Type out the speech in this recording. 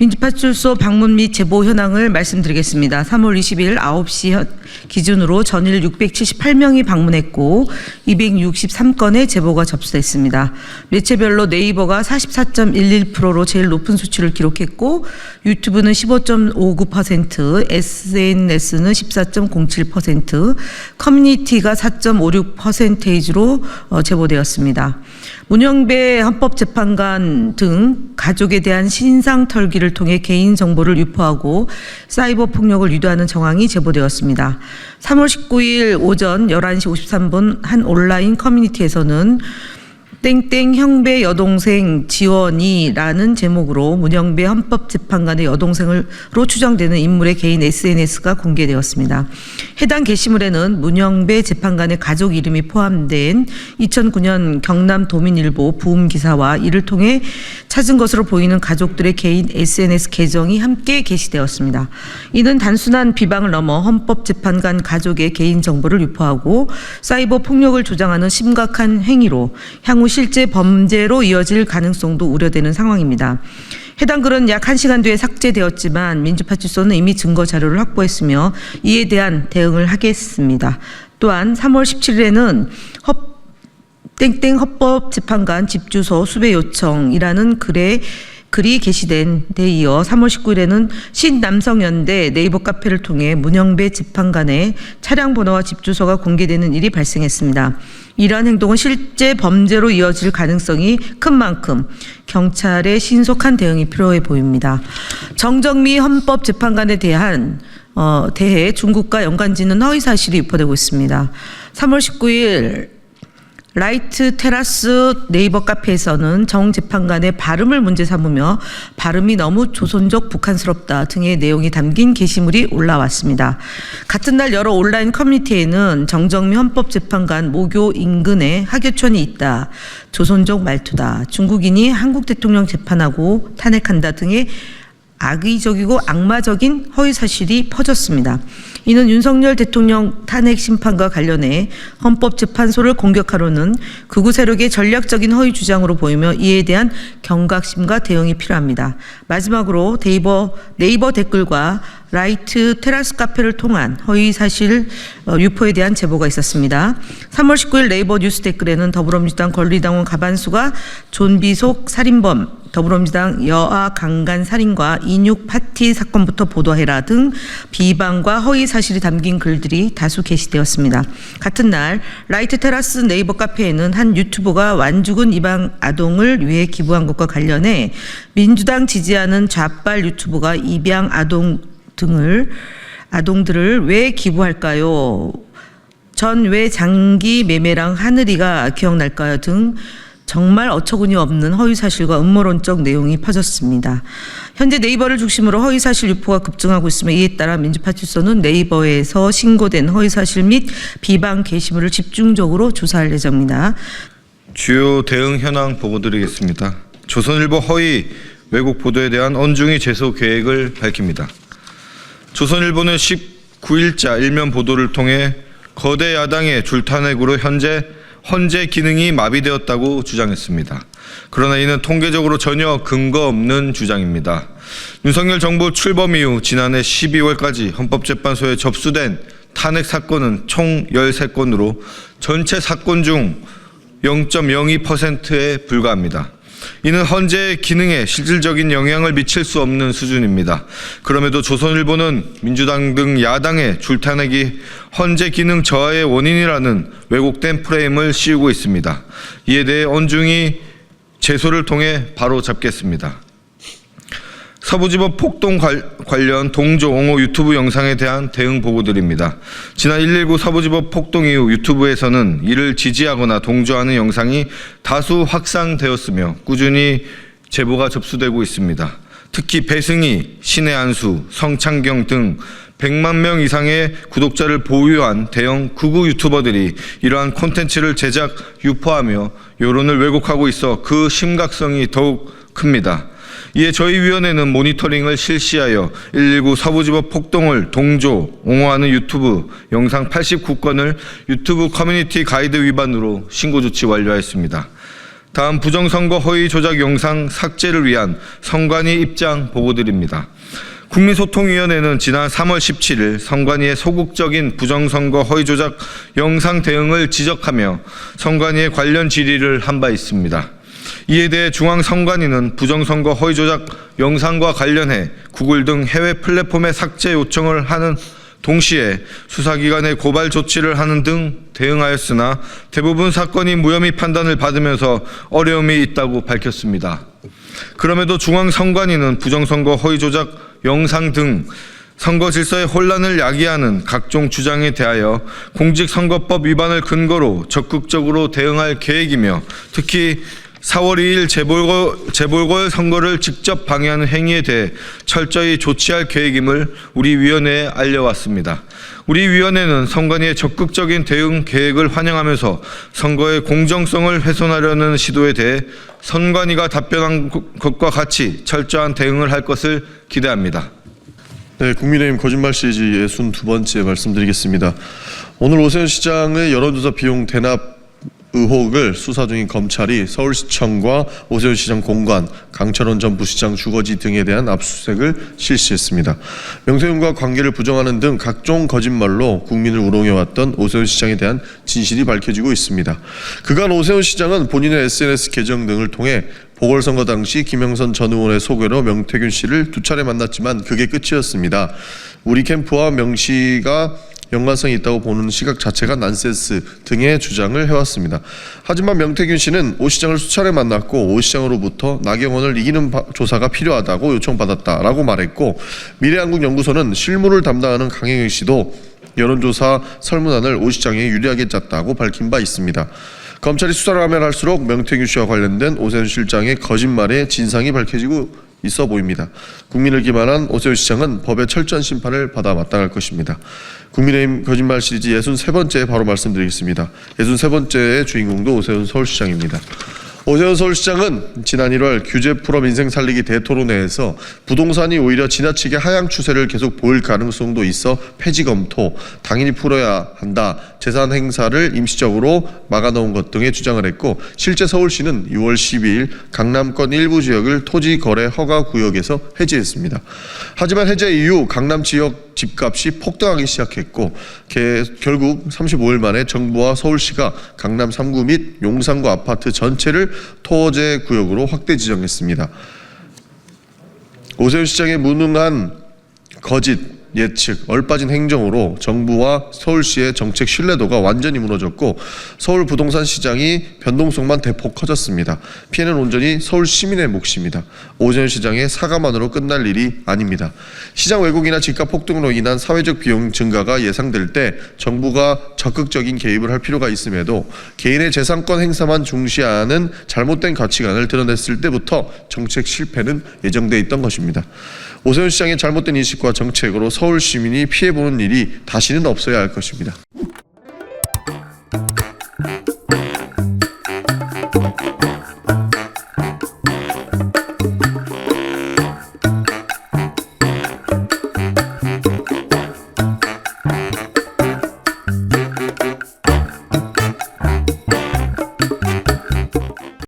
민주파출소 방문 및 제보 현황을 말씀드리겠습니다. 3월 20일 9시 기준으로 전일 678명이 방문했고 263건의 제보가 접수됐습니다. 매체별로 네이버가 44.11%로 제일 높은 수치를 기록했고 유튜브는 15.59%, SNS는 14.07%, 커뮤니티가 4.56%로 제보되었습니다. 문영배 헌법재판관 등 가족에 대한 신상 털기를 통해 개인정보를 유포하고 사이버 폭력을 유도하는 정황이 제보되었습니다. 3월 19일 오전 11시 53분 한 온라인 커뮤니티에서는 땡땡 형배 여동생 지원이라는 제목으로 문영배 헌법재판관의 여동생으로 추정되는 인물의 개인 SNS가 공개되었습니다. 해당 게시물에는 문영배 재판관의 가족 이름이 포함된 2009년 경남도민일보 부음 기사와 이를 통해 찾은 것으로 보이는 가족들의 개인 SNS 계정이 함께 게시되었습니다. 이는 단순한 비방을 넘어 헌법재판관 가족의 개인정보를 유포하고 사이버 폭력을 조장하는 심각한 행위로 향후 실제 범죄로 이어질 가능성도 우려되는 상황입니다. 해당 글은 약 1시간 뒤에 삭제되었지만 민주파출소는 이미 증거 자료를 확보했으며 이에 대한 대응을 하겠습니다. 또한 3월 17일에는 땡땡 헌법재판관 집주소 수배 요청이라는 글이 게시된 데 이어 3월 19일에는 신남성연대 네이버 카페를 통해 문영배 재판관의 차량 번호와 집주소가 공개되는 일이 발생했습니다. 이러한 행동은 실제 범죄로 이어질 가능성이 큰 만큼 경찰의 신속한 대응이 필요해 보입니다. 정정미 헌법재판관에 대해 중국과 연관짓는 허위 사실이 유포되고 있습니다. 3월 19일 라이트 테라스 네이버 카페에서는 정 재판관의 발음을 문제 삼으며 발음이 너무 조선족 북한스럽다 등의 내용이 담긴 게시물이 올라왔습니다. 같은 날 여러 온라인 커뮤니티에는 정정미 헌법재판관 모교 인근에 하교촌이 있다, 조선족 말투다, 중국인이 한국 대통령 재판하고 탄핵한다 등의 악의적이고 악마적인 허위 사실이 퍼졌습니다. 이는 윤석열 대통령 탄핵 심판과 관련해 헌법재판소를 공격하려는 극우 세력의 전략적인 허위 주장으로 보이며 이에 대한 경각심과 대응이 필요합니다. 마지막으로 네이버 댓글과 라이트 테라스 카페를 통한 허위 사실 유포에 대한 제보가 있었습니다. 3월 19일 네이버 뉴스 댓글에는 더불어민주당 권리당원 가반수가 존비속 살인범, 더불어민주당 여아 강간 살인과 인육 파티 사건부터 보도해라 등 비방과 허위 사실이 담긴 글들이 다수 게시되었습니다. 같은 날 라이트 테라스 네이버 카페에는 한 유튜버가 완주군 입양 아동을 위해 기부한 것과 관련해 민주당 지지하는 좌빨 유튜버가 입양 아동들을 왜 기부할까요? 전 왜 장기 매매랑 하늘이가 기억날까요? 등 정말 어처구니 없는 허위사실과 음모론적 내용이 퍼졌습니다. 현재 네이버를 중심으로 허위사실 유포가 급증하고 있으며 이에 따라 민주파출소는 네이버에서 신고된 허위사실 및 비방 게시물을 집중적으로 조사할 예정입니다. 주요 대응 현황 보고드리겠습니다. 조선일보 허위 왜곡 보도에 대한 언중이 제소 계획을 밝힙니다. 조선일보는 19일자 일면 보도를 통해 거대 야당의 줄탄핵으로 헌재 기능이 마비되었다고 주장했습니다. 그러나 이는 통계적으로 전혀 근거 없는 주장입니다. 윤석열 정부 출범 이후 지난해 12월까지 헌법재판소에 접수된 탄핵 사건은 총 13건으로 전체 사건 중 0.02%에 불과합니다. 이는 헌재의 기능에 실질적인 영향을 미칠 수 없는 수준입니다. 그럼에도 조선일보는 민주당 등 야당의 줄탄핵이 헌재 기능 저하의 원인이라는 왜곡된 프레임을 씌우고 있습니다. 이에 대해 언중이 제소를 통해 바로 잡겠습니다. 서부지법 폭동 관련 동조 옹호 유튜브 영상에 대한 대응 보고드립니다. 지난 119 서부지법 폭동 이후 유튜브에서는 이를 지지하거나 동조하는 영상이 다수 확산되었으며 꾸준히 제보가 접수되고 있습니다. 특히 배승희, 신의 안수, 성창경 등 100만 명 이상의 구독자를 보유한 대형 극우 유튜버들이 이러한 콘텐츠를 제작, 유포하며 여론을 왜곡하고 있어 그 심각성이 더욱 큽니다. 이에 저희 위원회는 모니터링을 실시하여 119 서부지법 폭동을 동조, 옹호하는 유튜브 영상 89건을 유튜브 커뮤니티 가이드 위반으로 신고 조치 완료하였습니다. 다음 부정선거 허위 조작 영상 삭제를 위한 선관위 입장 보고드립니다. 국민소통위원회는 지난 3월 17일 선관위의 소극적인 부정선거 허위 조작 영상 대응을 지적하며 선관위에 관련 질의를 한 바 있습니다. 이에 대해 중앙선관위는 부정선거 허위 조작 영상과 관련해 구글 등 해외 플랫폼에 삭제 요청을 하는 동시에 수사기관에 고발 조치를 하는 등 대응하였으나 대부분 사건이 무혐의 판단을 받으면서 어려움이 있다고 밝혔습니다. 그럼에도 중앙선관위는 부정선거 허위 조작 영상 등 선거 질서의 혼란을 야기하는 각종 주장에 대하여 공직선거법 위반을 근거로 적극적으로 대응할 계획이며 특히 4월 2일 재보궐 선거를 직접 방해하는 행위에 대해 철저히 조치할 계획임을 우리 위원회에 알려왔습니다. 우리 위원회는 선관위의 적극적인 대응 계획을 환영하면서 선거의 공정성을 훼손하려는 시도에 대해 선관위가 답변한 것과 같이 철저한 대응을 할 것을 기대합니다. 네, 국민의힘 거짓말 시리즈 62번째 말씀드리겠습니다. 오늘 오세훈 시장의 여론조사 비용 대납 의혹을 수사 중인 검찰이 서울시청과 오세훈 시장 공관, 강철원 전 부시장 주거지 등에 대한 압수수색을 실시했습니다. 명태균과 관계를 부정하는 등 각종 거짓말로 국민을 우롱해왔던 오세훈 시장에 대한 진실이 밝혀지고 있습니다. 그간 오세훈 시장은 본인의 SNS 계정 등을 통해 보궐선거 당시 김영선 전 의원의 소개로 명태균 씨를 2차례 만났지만 그게 끝이었습니다. 우리 캠프와 명 씨가 연관성이 있다고 보는 시각 자체가 난센스 등의 주장을 해왔습니다. 하지만 명태균 씨는 오 시장을 수차례 만났고 오 시장으로부터 나경원을 이기는 조사가 필요하다고 요청받았다라고 말했고, 미래한국연구소는 실무를 담당하는 강행영 씨도 여론조사 설문안을 오 시장에 유리하게 짰다고 밝힌 바 있습니다. 검찰이 수사를 하면 할수록 명태균 씨와 관련된 오세훈 실장의 거짓말의 진상이 밝혀지고 있어 보입니다. 국민을 기만한 오세훈 시장은 법의 철저한 심판을 받아 마땅할 것입니다. 국민의힘 거짓말 시리즈 63번째 바로 말씀드리겠습니다. 63번째의 주인공도 오세훈 서울시장입니다. 오세훈 서울시장은 지난 1월 규제 풀업 인생 살리기 대토론회에서 부동산이 오히려 지나치게 하향 추세를 계속 보일 가능성도 있어 폐지 검토, 당연히 풀어야 한다, 재산 행사를 임시적으로 막아놓은 것 등의 주장을 했고, 실제 서울시는 6월 12일 강남권 일부 지역을 토지 거래 허가 구역에서 해제했습니다. 하지만 해제 이후 강남 지역 집값이 폭등하기 시작했고, 결국 35일 만에 정부와 서울시가 강남 3구 및 용산구 아파트 전체를 토제 구역으로 확대 지정했습니다. 오세훈 시장의 무능한 거짓, 예측, 얼빠진 행정으로 정부와 서울시의 정책 신뢰도가 완전히 무너졌고 서울 부동산 시장이 변동성만 대폭 커졌습니다. 피해는 온전히 서울 시민의 몫입니다. 오세훈 시장의 사과만으로 끝날 일이 아닙니다. 시장 왜곡이나 집값 폭등으로 인한 사회적 비용 증가가 예상될 때 정부가 적극적인 개입을 할 필요가 있음에도 개인의 재산권 행사만 중시하는 잘못된 가치관을 드러냈을 때부터 정책 실패는 예정돼 있던 것입니다. 오세훈 시장의 잘못된 인식과 정책으로 서울 시민이 피해보는 일이 다시는 없어야 할 것입니다.